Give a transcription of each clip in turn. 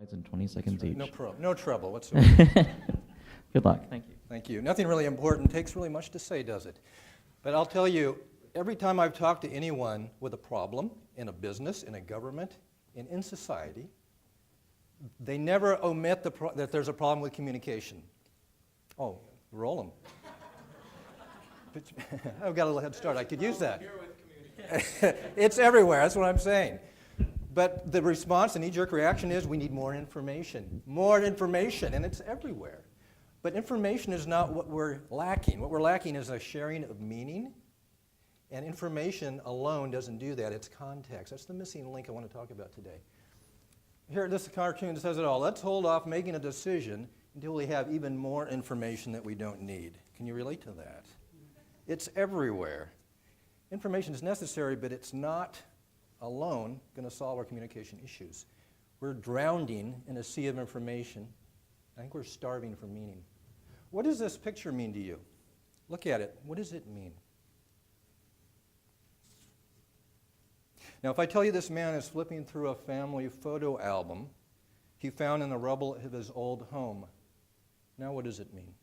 It's in 20 seconds Right. each. No trouble whatsoever. Good luck. Thank you. Thank you. Nothing really important takes really much to say, does it? But I'll tell you, every time I've talked to anyone with a problem in a business, in a government, and in society, they never omit that there's a problem with communication. Oh, roll them. I've got a little head start. I could use that. It's everywhere. That's what I'm saying. But the response, the knee-jerk reaction is we need more information. More information, and it's everywhere. But information is not what we're lacking. What we're lacking is a sharing of meaning, and information alone doesn't do that. It's context. That's the missing link I want to talk about today. Here, this cartoon says it all. Let's hold off making a decision until we have even more information that we don't need. Can you relate to that? It's everywhere. Information is necessary, but it's not alone going to solve our communication issues. We're drowning in a sea of information. I think we're starving for meaning. What does this picture mean to you? Look at it. What does it mean? Now, if I tell you this man is flipping through a family photo album he found in the rubble of his old home, now what does it mean?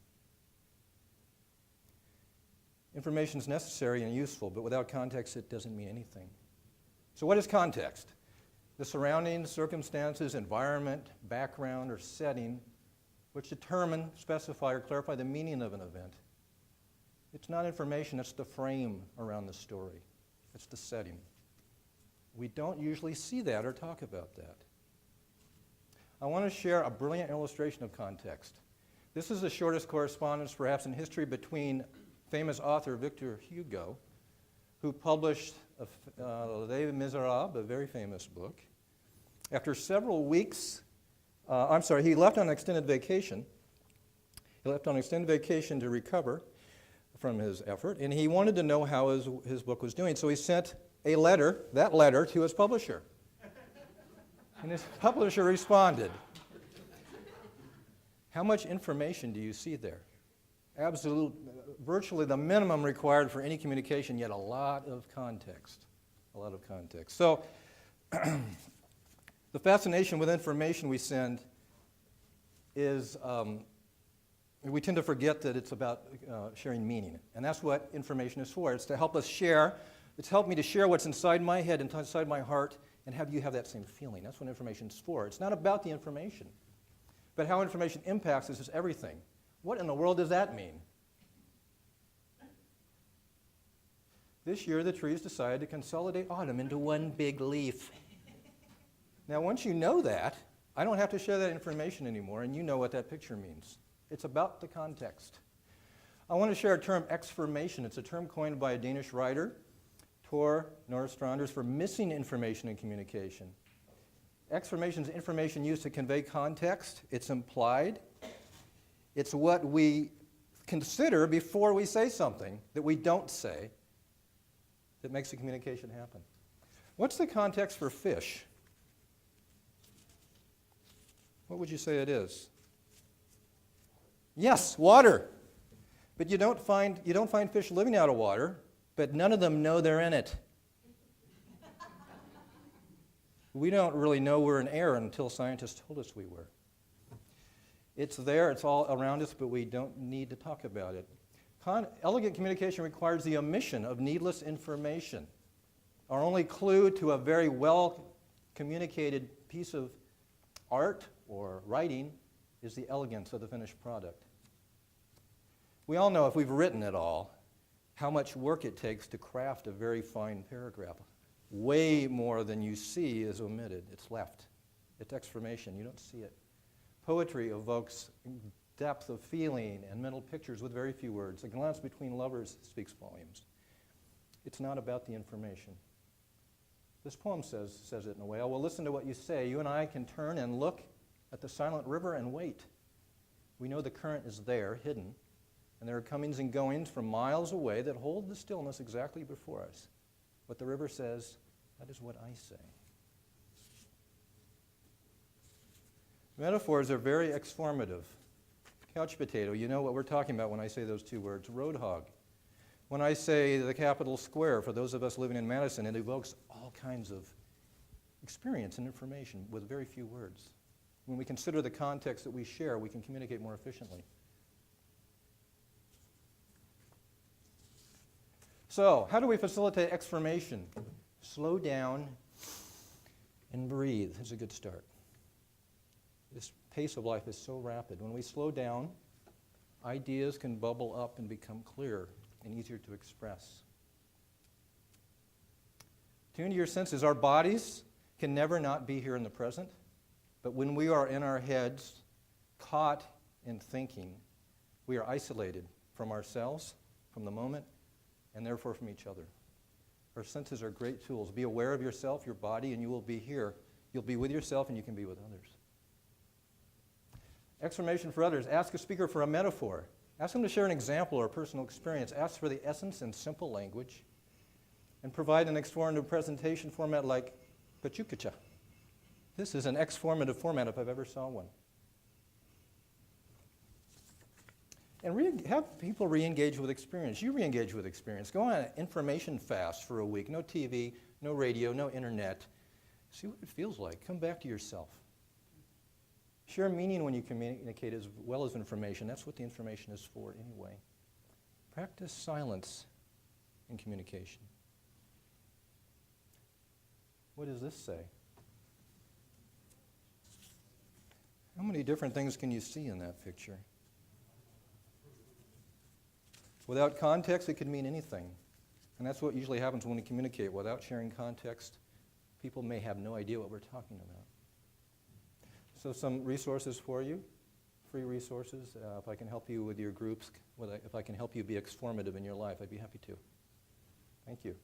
Information is necessary and useful, but without context, it doesn't mean anything. So what is context? The surroundings, circumstances, environment, background, or setting which determine, specify, or clarify the meaning of an event. It's not information, it's the frame around the story. It's the setting. We don't usually see that or talk about that. I want to share a brilliant illustration of context. This is the shortest correspondence perhaps in history between famous author Victor Hugo, who published Les Miserables, a very famous book. After several weeks, he left on an extended vacation. He left on an extended vacation to recover from his effort, and he wanted to know how his book was doing, so he sent that letter to his publisher. And his publisher responded. How much information do you see there? Virtually the minimum required for any communication, yet a lot of context. A lot of context. So, the fascination with information we send is, we tend to forget that it's about sharing meaning. And that's what information is for. It's to help us share. It's helped me to share what's inside my head and inside my heart and have you have that same feeling. That's what information is for. It's not about the information, but how information impacts us is everything. What in the world does that mean? This year, the trees decided to consolidate autumn into one big leaf. Now, once you know that, I don't have to share that information anymore, and you know what that picture means. It's about the context. I want to share a term, exformation. It's a term coined by a Danish writer, Tor Nordstranders, for missing information in communication. Exformation is information used to convey context. It's implied. It's what we consider before we say something that we don't say that makes the communication happen. What's the context for fish? What would you say it is? Yes, water. But you don't find fish living out of water, but none of them know they're in it. We don't really know we're in air until scientists told us we were. It's there, it's all around us, but we don't need to talk about it. Elegant communication requires the omission of needless information. Our only clue to a very well-communicated piece of art or writing is the elegance of the finished product. We all know, if we've written it all, how much work it takes to craft a very fine paragraph. Way more than you see is omitted. It's left. It's exformation. You don't see it. Poetry evokes depth of feeling and mental pictures with very few words. A glance between lovers speaks volumes. It's not about the information. This poem says it in a way. I will listen to what you say. You and I can turn and look at the silent river and wait. We know the current is there, hidden, and there are comings and goings from miles away that hold the stillness exactly before us. What the river says, that is what I say. Metaphors are very exformative. Couch potato, you know what we're talking about when I say those two words. Roadhog. When I say the Capitol Square, for those of us living in Madison, it evokes all kinds of experience and information with very few words. When we consider the context that we share, we can communicate more efficiently. So, how do we facilitate exformation? Slow down and breathe is a good start. This pace of life is so rapid. When we slow down, ideas can bubble up and become clearer and easier to express. Tune to your senses. Our bodies can never not be here in the present, but when we are in our heads, caught in thinking, we are isolated from ourselves, from the moment, and therefore from each other. Our senses are great tools. Be aware of yourself, your body, and you will be here. You'll be with yourself and you can be with others. Exformation for others. Ask a speaker for a metaphor. Ask them to share an example or a personal experience. Ask for the essence in simple language. And provide an exformative presentation format like Pecha Kucha. This is an exformative format if I've ever saw one. And have people re-engage with experience. You re-engage with experience. Go on an information fast for a week. No TV, no radio, no internet. See what it feels like. Come back to yourself. Share meaning when you communicate as well as information. That's what the information is for anyway. Practice silence in communication. What does this say? How many different things can you see in that picture? Without context, it could mean anything. And that's what usually happens when we communicate. Without sharing context, people may have no idea what we're talking about. So some resources for you, free resources. If I can help you with your groups, if I can help you be exformative in your life, I'd be happy to. Thank you.